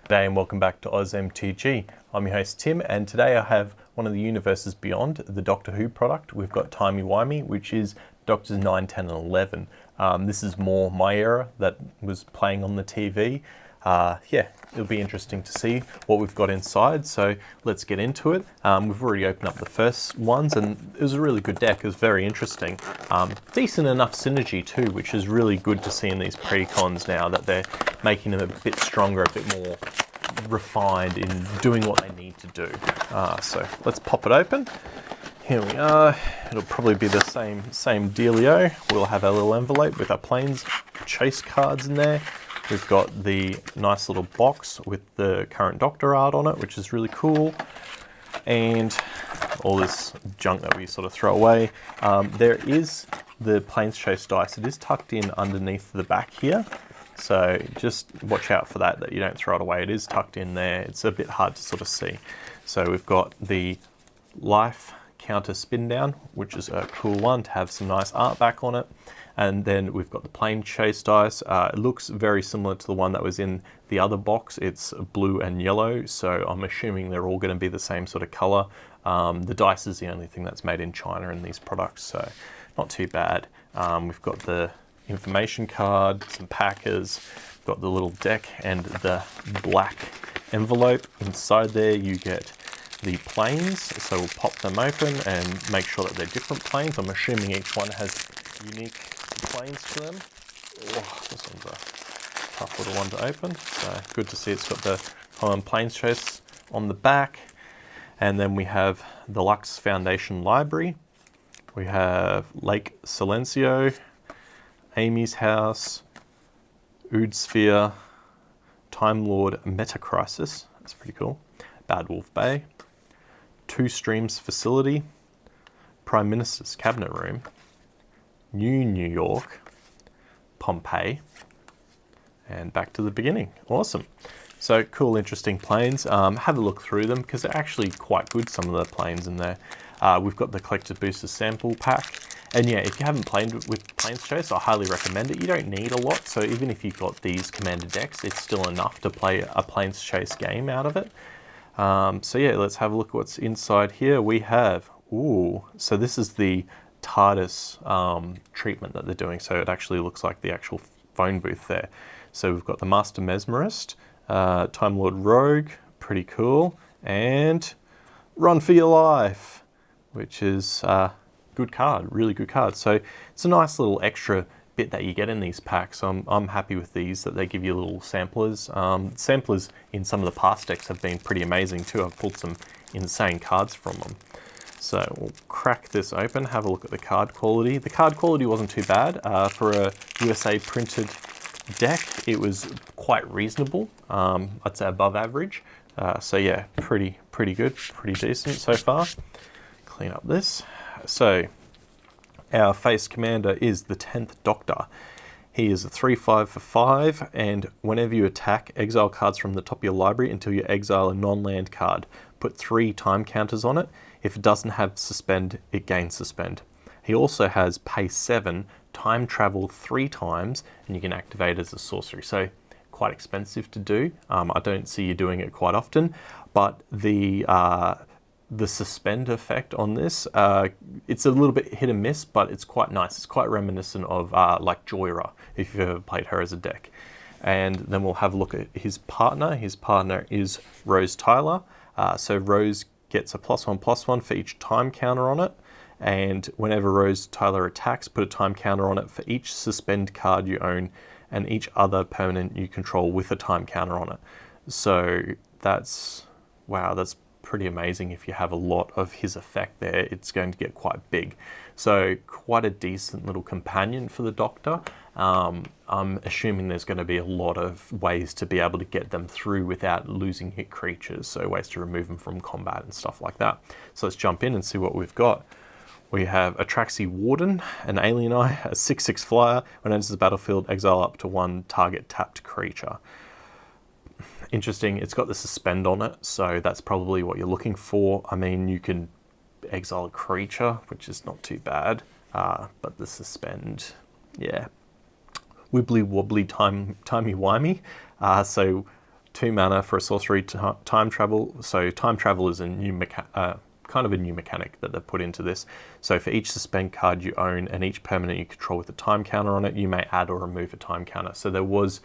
G'day and welcome back to OzMTG. I'm your host Tim, and today I have one of the universes beyond, the Doctor Who product. We've got Timey-Wimey, which is Doctors 9, 10 and 11. This is more my era that was playing on the TV. Yeah, it'll be interesting to see what we've got inside, so let's get into it. We've already opened up the first ones and it was a really good deck. It was very interesting. Decent enough synergy too, which is really good to see in these pre-cons now, that they're making them a bit stronger, a bit more refined in doing what they need to do. So let's pop it open. Here we are. It'll probably be the same dealio. We'll have our little envelope with our planes chase cards in there. We've got the nice little box with the current Doctor art on it, which is really cool. And all this junk that we sort of throw away. There is the planes chase dice. It is tucked in underneath the back here. So just watch out for that you don't throw it away. It is tucked in there. It's a bit hard to sort of see. So we've got the life counter spin down, which is a cool one to have some nice art back on it. And then we've got the plane chase dice. It looks very similar to the one that was in the other box. It's blue and yellow, so I'm assuming they're all going to be the same sort of color. The dice is the only thing that's made in China in these products, so not too bad. We've got the information card, some packers, we've got the little deck and the black envelope. Inside there you get the planes, so we'll pop them open and make sure that they're different planes. I'm assuming each one has unique planes to them. Oh, this one's a tough little one to open, so good to see it's got the common planes chase on the back. And then we have the Lux Foundation Library. We have Lake Silencio, Amy's House, Ood Sphere, Time Lord Metacrisis, that's pretty cool, Bad Wolf Bay, Two Streams Facility, Prime Minister's Cabinet Room, New York, Pompeii, and back to the beginning. Awesome. So cool, interesting planes. Have a look through them because they're actually quite good, some of the planes in there. We've got the Collector Boosters sample pack. And yeah, if you haven't played with Planes Chase, I highly recommend it. You don't need a lot, so even if you've got these Commander decks, it's still enough to play a Planes Chase game out of it. So yeah, let's have a look at what's inside here. We have, so this is the TARDIS treatment that they're doing, so it actually looks like the actual phone booth there. So we've got the Master Mesmerist, Time Lord Rogue, pretty cool, and Run for Your Life, which is good card, really good card. So it's a nice little extra bit that you get in these packs. I'm happy with these, that they give you little samplers. Samplers in some of the past decks have been pretty amazing too. I've pulled some insane cards from them. So we'll crack this open, have a look at the card quality. The card quality wasn't too bad. For a USA printed deck, it was quite reasonable. I'd say above average. So yeah, pretty good, pretty decent so far. Clean up this. So our face commander is the 10th Doctor. He is a 3/5 for 5, and whenever you attack, exile cards from the top of your library until you exile a non-land card. Put 3 time counters on it. If it doesn't have suspend, it gains suspend. He also has pay 7, time travel 3 times, and you can activate it as a sorcery. So quite expensive to do. I don't see you doing it quite often, but the suspend effect on this, it's a little bit hit and miss, but it's quite nice. It's quite reminiscent of like Joyra, if you've ever played her as a deck. And then we'll have a look at his partner. His partner is Rose Tyler. So Rose gets a +1/+1 for each time counter on it. And whenever Rose Tyler attacks, put a time counter on it for each suspend card you own and each other permanent you control with a time counter on it. So that's, wow, that's pretty amazing. If you have a lot of his effect there, it's going to get quite big. So quite a decent little companion for the Doctor. I'm assuming there's going to be a lot of ways to be able to get them through without losing hit creatures, so ways to remove them from combat and stuff like that. So let's jump in and see what we've got. We have Atraxi Warden, an Alien Eye, a 6/6 flyer. When it enters the battlefield, exile up to 1 target tapped creature. Interesting, it's got the suspend on it, so that's probably what you're looking for. I mean, you can exile a creature, which is not too bad, but the suspend, yeah. Wibbly-wobbly, timey-wimey. So 2 mana for a sorcery time travel. So time travel is a new kind of a new mechanic that they've put into this. So for each suspend card you own and each permanent you control with a time counter on it, you may add or remove a time counter. So there was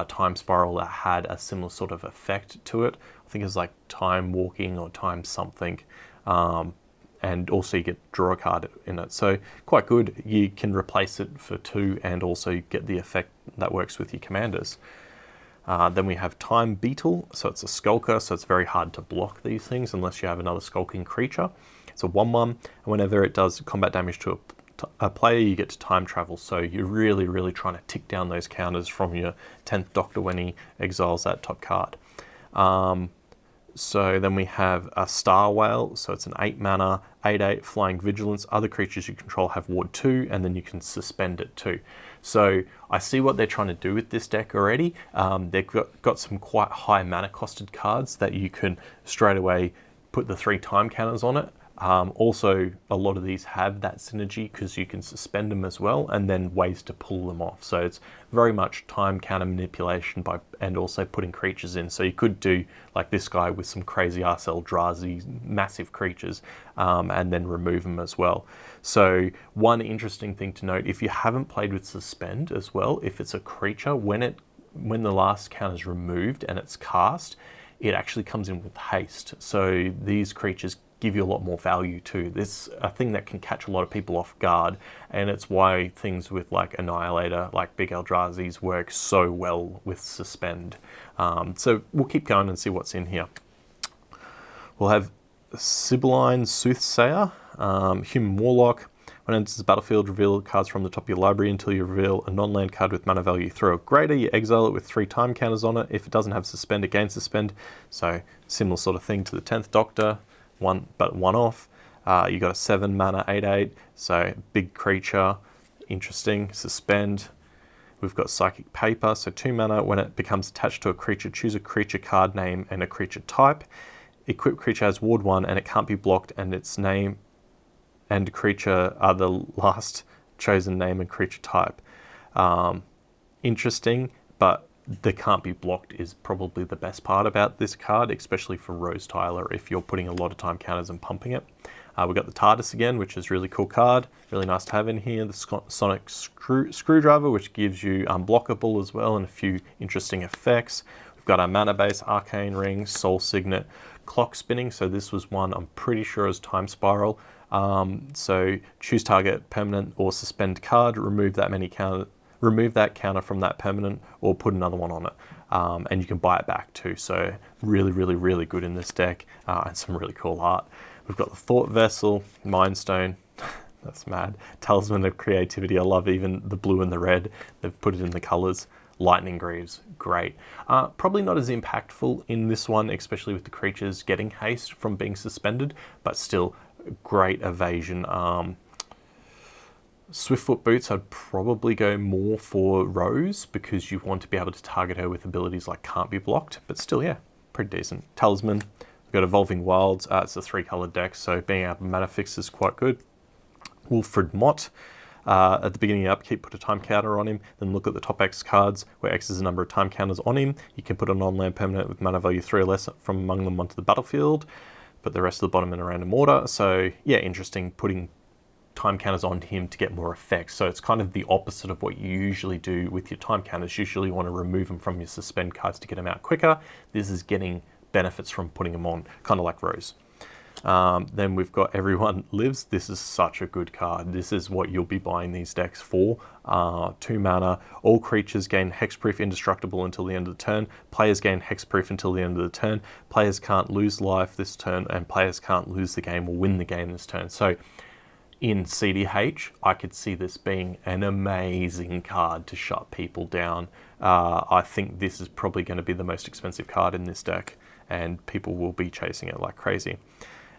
Time Spiral that had a similar sort of effect to it. I think it was like time walking or time something. And also you get draw a card in it. So quite good. You can replace it for 2 and also get the effect that works with your commanders. Then we have Time Beetle, so it's a skulker, so it's very hard to block these things unless you have another skulking creature. It's a 1/1, and whenever it does combat damage to a player, you get to time travel, so you're really trying to tick down those counters from your 10th Doctor when he exiles that top card. So then we have a Star Whale, so it's an 8 mana, 8/8 flying vigilance. Other creatures you control have ward 2, and then you can suspend it too. So I see what they're trying to do with this deck already. They've got some quite high mana costed cards that you can straight away put the 3 time counters on it. Also, a lot of these have that synergy because you can suspend them as well, and then ways to pull them off. So it's very much time counter manipulation and also putting creatures in. So you could do like this guy with some crazy ass Eldrazi, massive creatures, and then remove them as well. So one interesting thing to note, if you haven't played with suspend as well, if it's a creature, when the last counter is removed and it's cast, it actually comes in with haste. So these creatures give you a lot more value too. This is a thing that can catch a lot of people off guard, and it's why things with like Annihilator, like big Eldrazi's, work so well with suspend. So we'll keep going and see what's in here. We'll have Sibylline Soothsayer, Human Warlock. When it enters the battlefield, reveal cards from the top of your library until you reveal a non-land card with mana value 3 or greater. You exile it with 3 time counters on it. If it doesn't have suspend, it gains suspend. So similar sort of thing to the 10th Doctor. But one off. You got a 7 mana 8/8, so big creature, interesting. Suspend. We've got Psychic Paper, so 2 mana. When it becomes attached to a creature, choose a creature card name and a creature type. Equipped creature has ward 1 and it can't be blocked, and its name and creature are the last chosen name and creature type. Interesting, but the can't be blocked is probably the best part about this card, especially for Rose Tyler if you're putting a lot of time counters and pumping it. We've got the TARDIS again, which is a really cool card. Really nice to have in here. The Sonic Screwdriver, which gives you unblockable as well and a few interesting effects. We've got our Mana Base, Arcane Ring, Soul Signet, Clock Spinning. So this was one I'm pretty sure is Time Spiral. So choose target permanent or suspend card, remove that counter from that permanent or put another one on it. And you can buy it back too. So really good in this deck, and some really cool art. We've got the Thought Vessel, Mind Stone, that's mad. Talisman of Creativity, I love even the blue and the red. They've put it in the colors. Lightning Greaves, great. Probably not as impactful in this one, especially with the creatures getting haste from being suspended, but still great evasion. Swiftfoot Boots, I'd probably go more for Rose because you want to be able to target her with abilities like Can't Be Blocked, but still, yeah, pretty decent. Talisman, we've got Evolving Wilds, it's a 3-colored deck, so being able to mana fix is quite good. Wilfred Mott, at the beginning of the upkeep, put a time counter on him, then look at the top X cards, where X is the number of time counters on him. You can put a non-land permanent with mana value 3 or less from among them onto the battlefield, put the rest of the bottom in a random order. So yeah, interesting, putting time counters on him to get more effects. So it's kind of the opposite of what you usually do with your time counters. Usually you want to remove them from your suspend cards to get them out quicker. This is getting benefits from putting them on, kind of like Rose. Then we've got Everyone Lives. This is such a good card. This is what you'll be buying these decks for. 2 mana. All creatures gain hexproof indestructible until the end of the turn. Players gain hexproof until the end of the turn. Players can't lose life this turn, and players can't lose the game or win the game this turn. So in CDH, I could see this being an amazing card to shut people down. I think this is probably going to be the most expensive card in this deck, and people will be chasing it like crazy.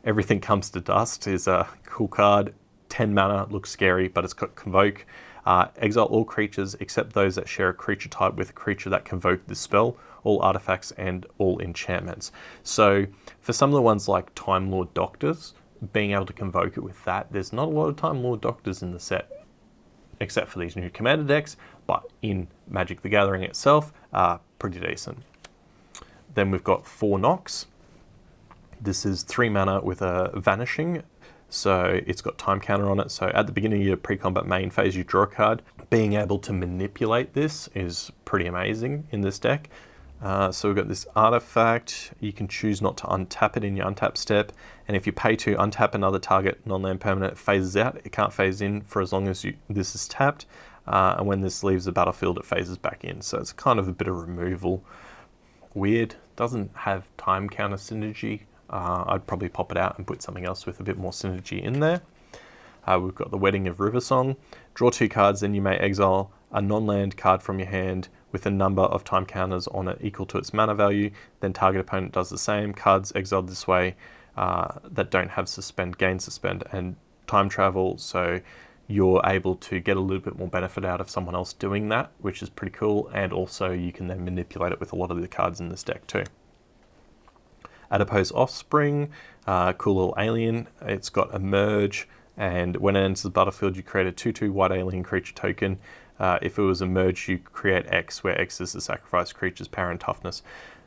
Everything Comes to Dust is a cool card. 10 mana, looks scary, but it's got Convoke. Exile all creatures except those that share a creature type with a creature that convoke this spell, all artifacts and all enchantments. So for some of the ones like Time Lord Doctors, being able to convoke it with that, there's not a lot of Time Lord Doctors in the set, except for these new commander decks, but in Magic the Gathering itself, pretty decent. Then we've got 4 knocks. This is 3 mana with a vanishing. So it's got time counter on it. So at the beginning of your pre-combat main phase, you draw a card. Being able to manipulate this is pretty amazing in this deck. So we've got this artifact. You can choose not to untap it in your untap step. And if you pay to untap another target non-land permanent, it phases out. It can't phase in for as long as this is tapped. And when this leaves the battlefield, it phases back in. So it's kind of a bit of removal. Weird. Doesn't have time counter synergy. I'd probably pop it out and put something else with a bit more synergy in there. We've got the Wedding of Riversong. Draw 2 cards, then you may exile a non-land card from your hand with a number of time counters on it equal to its mana value. Then target opponent does the same. Cards exiled this way that don't have suspend, gain suspend, and time travel. So you're able to get a little bit more benefit out of someone else doing that, which is pretty cool. And also you can then manipulate it with a lot of the cards in this deck too. Adipose Offspring, cool little alien. It's got a merge, and when it enters the battlefield, you create a 2/2 white alien creature token. If it was a merge, you create X, where X is the sacrifice creature's power and toughness.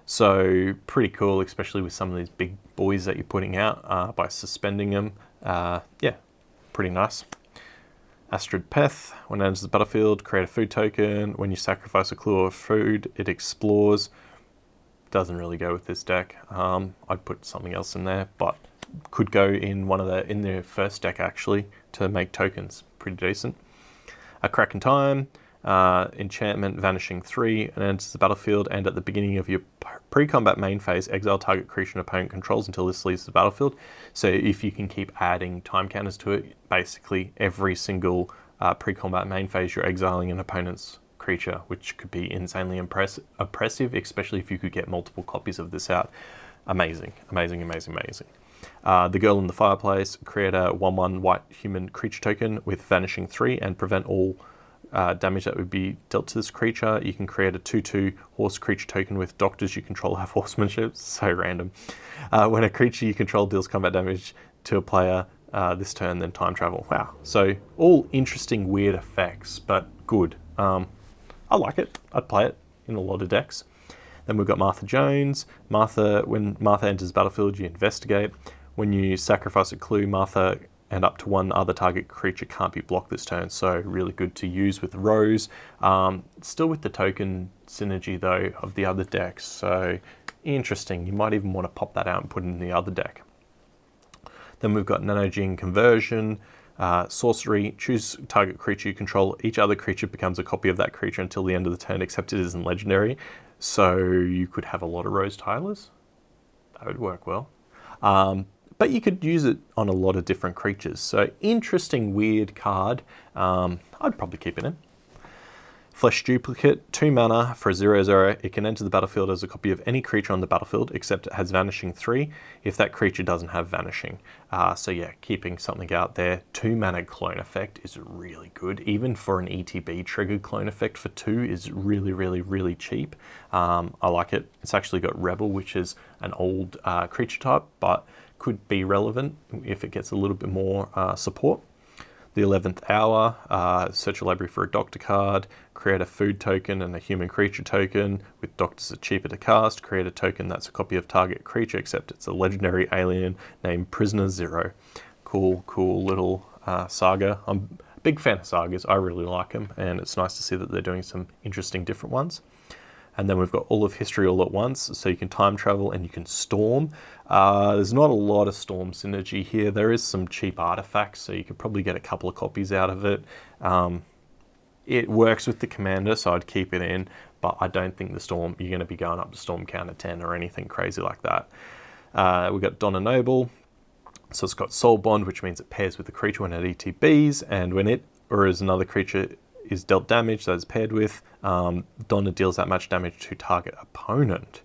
So pretty cool, especially with some of these big boys that you're putting out by suspending them. Yeah, pretty nice. Astrid Peth, when it enters the battlefield, create a food token. When you sacrifice a clue of food, it explores. Doesn't really go with this deck. I'd put something else in there, but could go in in the first deck actually to make tokens. Pretty decent. A Crack in Time, enchantment, vanishing 3, and enters the battlefield, and at the beginning of your pre-combat main phase, exile target creature an opponent controls until this leaves the battlefield. So if you can keep adding time counters to it, basically every single pre-combat main phase you're exiling an opponent's creature, which could be insanely oppressive, especially if you could get multiple copies of this out. Amazing, amazing, amazing, amazing. The Girl in the Fireplace, create a 1/1 white human creature token with vanishing 3 and prevent all damage that would be dealt to this creature. You can create a 2/2 horse creature token with doctors you control have horsemanship. So random. When a creature you control deals combat damage to a player this turn, then time travel. Wow. So all interesting, weird effects, but good. I like it. I'd play it in a lot of decks. Then we've got Martha Jones. When Martha enters the battlefield, you investigate. When you sacrifice a clue, Martha and up to 1 other target creature can't be blocked this turn. So really good to use with Rose. Still with the token synergy though of the other decks. So interesting. You might even want to pop that out and put it in the other deck. Then we've got Nanogene Conversion. Sorcery, choose target creature you control. Each other creature becomes a copy of that creature until the end of the turn, except it isn't legendary. So you could have a lot of Rose Tylers. That would work well. But you could use it on a lot of different creatures. So interesting, weird card. I'd probably keep it in. Flesh Duplicate, 2 mana for a 0/0. It can enter the battlefield as a copy of any creature on the battlefield, except it has vanishing 3 if that creature doesn't have vanishing. So yeah, keeping something out there. 2 mana clone effect is really good. Even for an ETB triggered clone effect for 2 is really, really, really cheap. I like it. It's actually got Rebel, which is an old creature type, but could be relevant if it gets a little bit more support. The 11th Hour, search a library for a doctor card, create a food token and a human creature token. With doctors are cheaper to cast, create a token that's a copy of target creature, except it's a legendary alien named Prisoner Zero. Cool, cool little saga. I'm a big fan of sagas. I really like them, and it's nice to see that they're doing some interesting different ones. And then we've got all of history all at once, so you can time travel and you can storm. There's not a lot of storm synergy here. There is some cheap artifacts, so you could probably get a couple of copies out of it. It works with the commander, so I'd keep it in, but I don't think the storm, you're going to be going up to storm counter 10 or anything crazy like that. We've got Donna Noble. So it's got Soul Bond, which means it pairs with the creature when it ETBs, and when it or as another creature is dealt damage that is paired with, Donna deals that much damage to target opponent.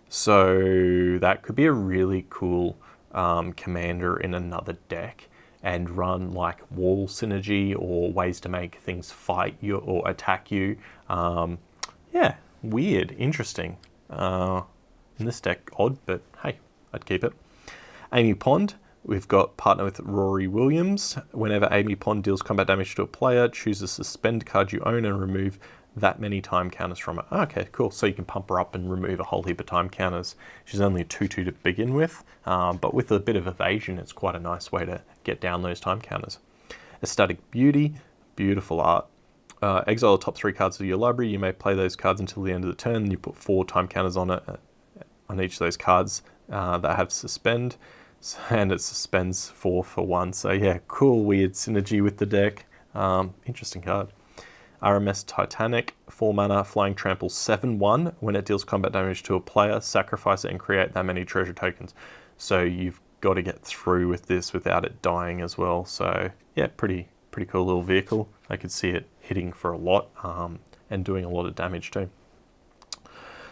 So that could be a really cool commander in another deck, and run like wall synergy or ways to make things fight you or attack you. Yeah, weird, interesting. In this deck, odd, but hey, I'd keep it. Amy Pond. We've got partner with Rory Williams. Whenever Amy Pond deals combat damage to a player, choose a suspend card you own and remove that many time counters from it. Okay, cool. So you can pump her up and remove a whole heap of time counters. She's only a 2/2 to begin with, but with a bit of evasion, it's quite a nice way to get down those time counters. Ecstatic Beauty, beautiful art. Exile the top 3 cards of your library. You may play those cards until the end of the turn. You put 4 time counters on it, on each of those cards that have suspend, and it suspends 4 for 1. So yeah, cool, weird synergy with the deck. Interesting card. RMS Titanic, 4 mana, flying trample 7/1. When it deals combat damage to a player, sacrifice it and create that many treasure tokens. So you've got to get through with this without it dying as well. So yeah, pretty cool little vehicle. I could see it hitting for a lot and doing a lot of damage too.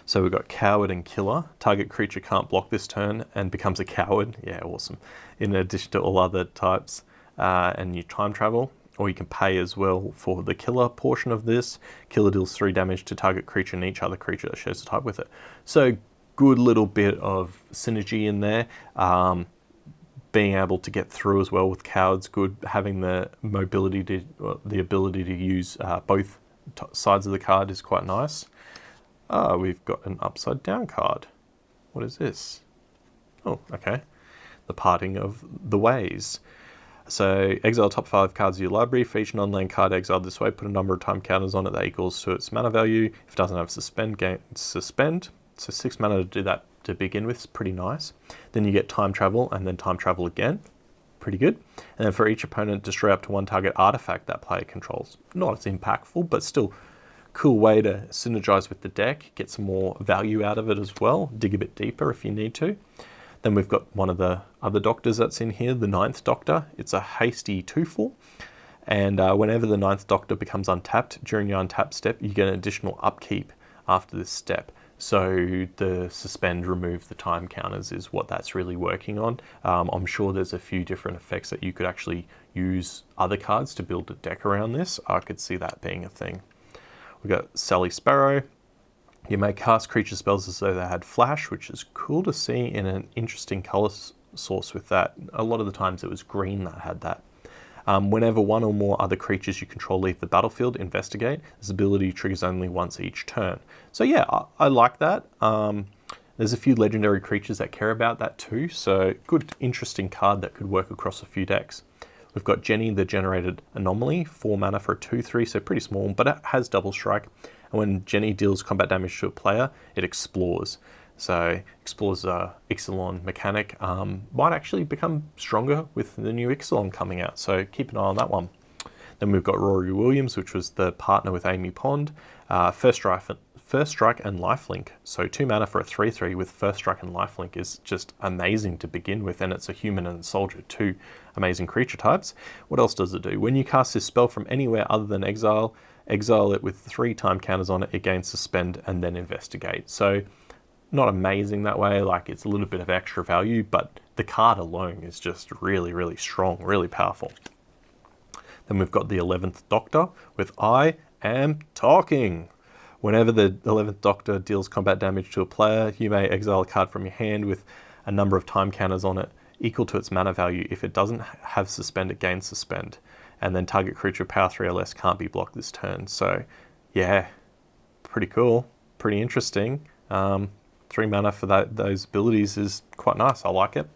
So we've got Coward and Killer. Target creature can't block this turn and becomes a coward. Yeah, awesome. In addition to all other types, and you time travel, or you can pay as well for the Killer portion of this. Killer deals 3 damage to target creature and each other creature that shares a type with it. So good little bit of synergy in there. Being able to get through as well with Coward's good. Having the mobility to, the ability to use both sides of the card is quite nice. We've got an upside down card. What is this? Oh, okay. The Parting of the Ways. So exile top 5 cards of your library. For each non-land card exiled this way, put a number of time counters on it that equals to its mana value. If it doesn't have suspend, suspend. So 6 mana to do that to begin with is pretty nice. Then you get time travel and then time travel again. Pretty good. And then for each opponent, destroy up to 1 target artifact that player controls. Not as impactful, but still cool way to synergize with the deck, get some more value out of it as well, dig a bit deeper if you need to. Then we've got one of the other doctors that's in here, the 9th Doctor. It's a hasty 2/4, and whenever the 9th Doctor becomes untapped, during your untap step, you get an additional upkeep after this step. So the suspend, remove the time counters is what that's really working on. I'm sure there's a few different effects that you could actually use other cards to build a deck around this. I could see that being a thing. We've got Sally Sparrow. You may cast creature spells as though they had flash, which is cool to see in an interesting color source with that. A lot of the times it was green that had that. Whenever 1 or more other creatures you control leave the battlefield, investigate. This ability triggers only once each turn. So yeah, I like that. There's a few legendary creatures that care about that too. So good, interesting card that could work across a few decks. We've got Jenny, the Generated Anomaly, 4 mana for a 2/3, so pretty small, but it has double strike. And when Jenny deals combat damage to a player, it explores. So explores Ixalan mechanic might actually become stronger with the new Ixalan coming out, so keep an eye on that one. Then we've got Rory Williams, which was the partner with Amy Pond. First Strike and Lifelink. So 2 mana for a 3/3 with First Strike and Lifelink is just amazing to begin with, and it's a human and a soldier, 2 amazing creature types. What else does it do? When you cast this spell from anywhere other than exile, exile it with 3 time counters on it, it gains suspend and then investigate. So not amazing that way, like it's a little bit of extra value, but the card alone is just really, really strong, really powerful. Then we've got the 11th Doctor with I Am Talking. Whenever the 11th Doctor deals combat damage to a player, you may exile a card from your hand with a number of time counters on it equal to its mana value. If it doesn't have suspend, it gains suspend. And then target creature power 3 or less can't be blocked this turn. So yeah, pretty cool, pretty interesting. 3 mana for those abilities is quite nice, I like it.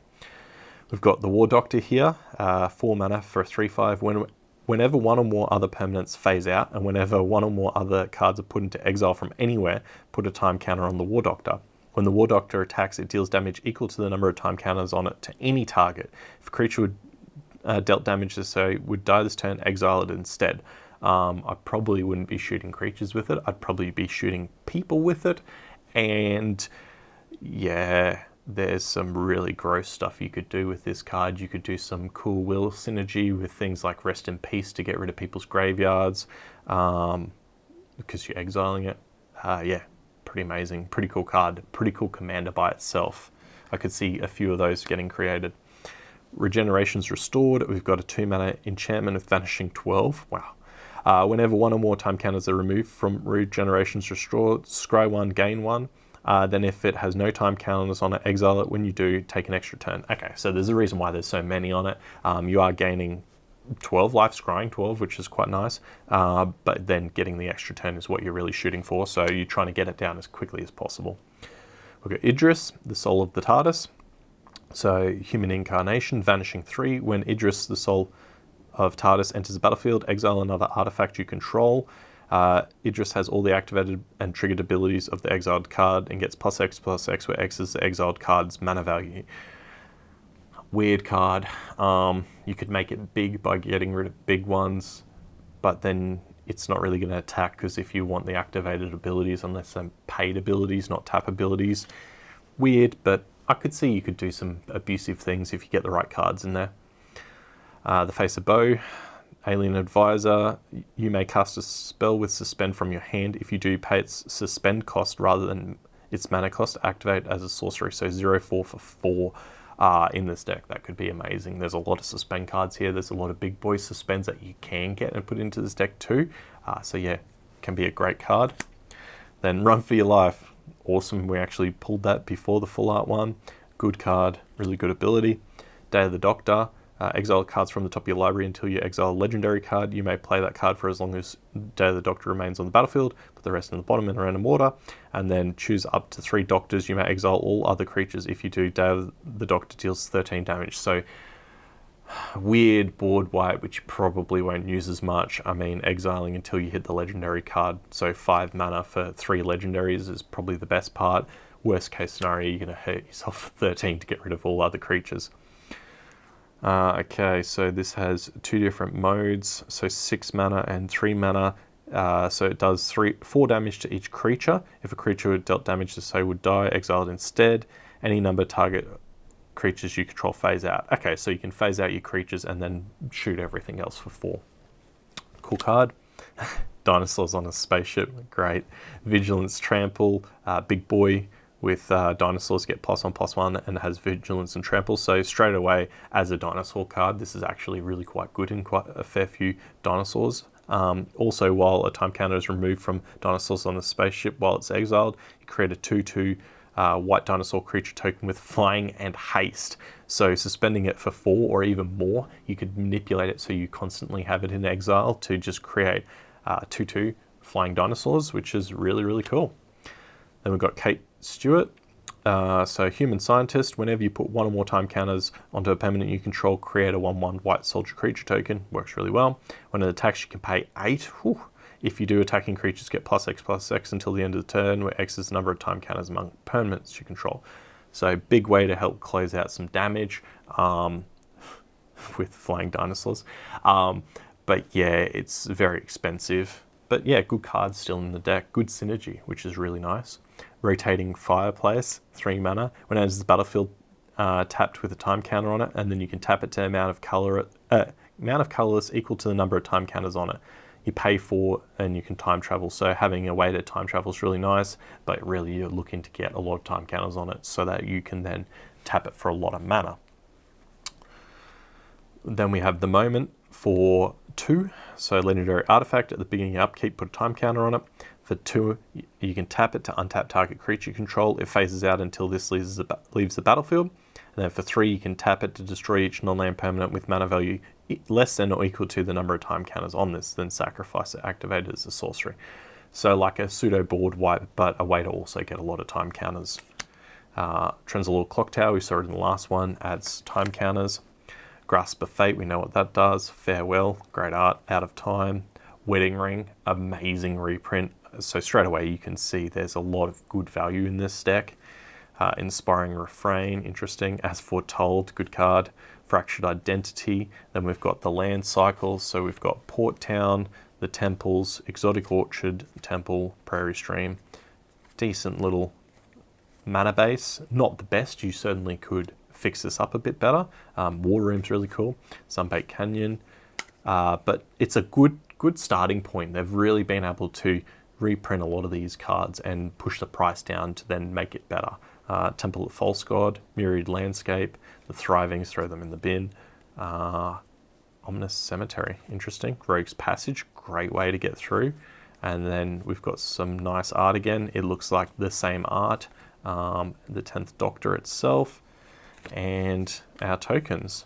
We've got the War Doctor here, 4 mana for a 3/5. Whenever 1 or more other permanents phase out, and whenever 1 or more other cards are put into exile from anywhere, put a time counter on the War Doctor. When the War Doctor attacks, it deals damage equal to the number of time counters on it to any target. If a creature would dealt damage so would die this turn, exile it instead. I probably wouldn't be shooting creatures with it. I'd probably be shooting people with it. And yeah, there's some really gross stuff you could do with this card. You could do some cool will synergy with things like Rest in Peace to get rid of people's graveyards because you're exiling it. Yeah, pretty amazing, pretty cool card, pretty cool commander by itself. I could see a few of those getting created. Regeneration's Restored. We've got a 2 mana enchantment with Vanishing 12. Wow. Whenever 1 or more time counters are removed from Regeneration's Restored, scry 1, gain 1. Then if it has no time counters on it, exile it. When you do, take an extra turn. Okay, so there's a reason why there's so many on it. You are gaining 12 life scrying, 12, which is quite nice. But then getting the extra turn is what you're really shooting for. So you're trying to get it down as quickly as possible. We've got Idris, the soul of the TARDIS. So human incarnation, vanishing 3. When Idris, the soul of TARDIS, enters the battlefield, exile another artifact you control. Idris has all the activated and triggered abilities of the exiled card and gets +X, where X is the exiled card's mana value. Weird card. You could make it big by getting rid of big ones, but then it's not really going to attack, because if you want the activated abilities, unless they're paid abilities, not tap abilities. Weird, but I could see you could do some abusive things if you get the right cards in there. The Face of Bow, Alien Advisor. You may cast a spell with Suspend from your hand. If you do, pay its Suspend cost rather than its mana cost to activate as a sorcery. So 0/4 for 4 in this deck. That could be amazing. There's a lot of Suspend cards here. There's a lot of big boy Suspends that you can get and put into this deck too. So yeah, can be a great card. Then Run for Your Life. Awesome. We actually pulled that before the full art one. Good card. Really good ability. Day of the Doctor. Exile cards from the top of your library until you exile a legendary card. You may play that card for as long as Day of the Doctor remains on the battlefield, put the rest in the bottom in a random order, and then choose up to 3 Doctors. You may exile all other creatures. If you do, Day of the Doctor deals 13 damage. So weird board wipe, which you probably won't use as much. I mean, exiling until you hit the legendary card. So 5 mana for 3 legendaries is probably the best part. Worst case scenario, you're going to hurt yourself for 13 to get rid of all other creatures. Okay, so this has 2 different modes, so 6 mana and 3 mana. So it does 4 damage to each creature. If a creature dealt damage to say would die, exiled instead. Any number target creatures you control phase out. Okay, so you can phase out your creatures and then shoot everything else for 4. Cool card. Dinosaurs on a spaceship, great. Vigilance Trample, big boy with dinosaurs get +1/+1 and has vigilance and trample. So straight away, as a dinosaur card, this is actually really quite good in quite a fair few dinosaurs. Also, while a time counter is removed from dinosaurs on the spaceship while it's exiled, you create a 2/2 white dinosaur creature token with flying and haste. So suspending it for 4 or even more, you could manipulate it so you constantly have it in exile to just create 2/2 flying dinosaurs, which is really, really cool. Then we've got Kate Stewart. So Human Scientist. Whenever you put 1 or more time counters onto a permanent you control, create a 1/1 white soldier creature token. Works really well. When it attacks, you can pay 8. Whew. If you do, attacking creatures get +X until the end of the turn, where X is the number of time counters among permanents you control. So big way to help close out some damage with flying dinosaurs. But yeah, it's very expensive. But yeah, good cards still in the deck. Good synergy, which is really nice. Rotating Fireplace, 3 mana. When it enters the battlefield, tapped with a time counter on it, and then you can tap it to amount of colorless equal to the number of time counters on it. You pay 4 and you can time travel. So having a way to time travel is really nice, but really you're looking to get a lot of time counters on it so that you can then tap it for a lot of mana. Then we have the Moment for 2. So legendary artifact at the beginning of upkeep, put a time counter on it. For 2, you can tap it to untap target creature you control. It phases out until this leaves the battlefield. And then for 3, you can tap it to destroy each non-land permanent with mana value less than or equal to the number of time counters on this, then sacrifice it, activate it as a sorcery. So like a pseudo board wipe, but a way to also get a lot of time counters. Trenzalore Clock Tower, we saw it in the last one, adds time counters. Grasp of Fate, we know what that does. Farewell, great art, Out of Time. Wedding Ring, amazing reprint. So straight away you can see there's a lot of good value in this deck. Inspiring Refrain, interesting. As Foretold, good card. Fractured Identity. Then we've got the land cycles. So we've got Port Town, the Temples, Exotic Orchard, Temple, Prairie Stream. Decent little mana base. Not the best, you certainly could fix this up a bit better. War Room's really cool. Sunbait Canyon. But it's a good starting point. They've really been able to reprint a lot of these cards and push the price down to then make it better. Temple of False God, Myriad Landscape, the Thrivings, throw them in the bin. Ominous Cemetery, interesting. Rogue's Passage, great way to get through. And then we've got some nice art again. It looks like the same art, the 10th Doctor itself, and our tokens.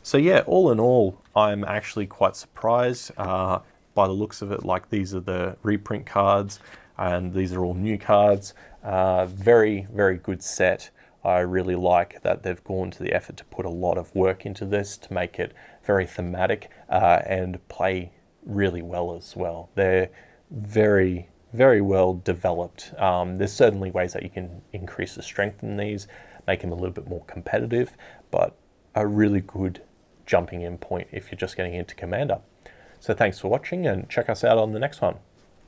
So yeah, all in all, I'm actually quite surprised by the looks of it. Like, these are the reprint cards, and these are all new cards. Very, very good set. I really like that they've gone to the effort to put a lot of work into this to make it very thematic and play really well as well. They're very, very well developed. There's certainly ways that you can increase the strength in these, make them a little bit more competitive, but a really good jumping in point if you're just getting into Commander. So thanks for watching, and check us out on the next one.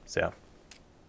See ya.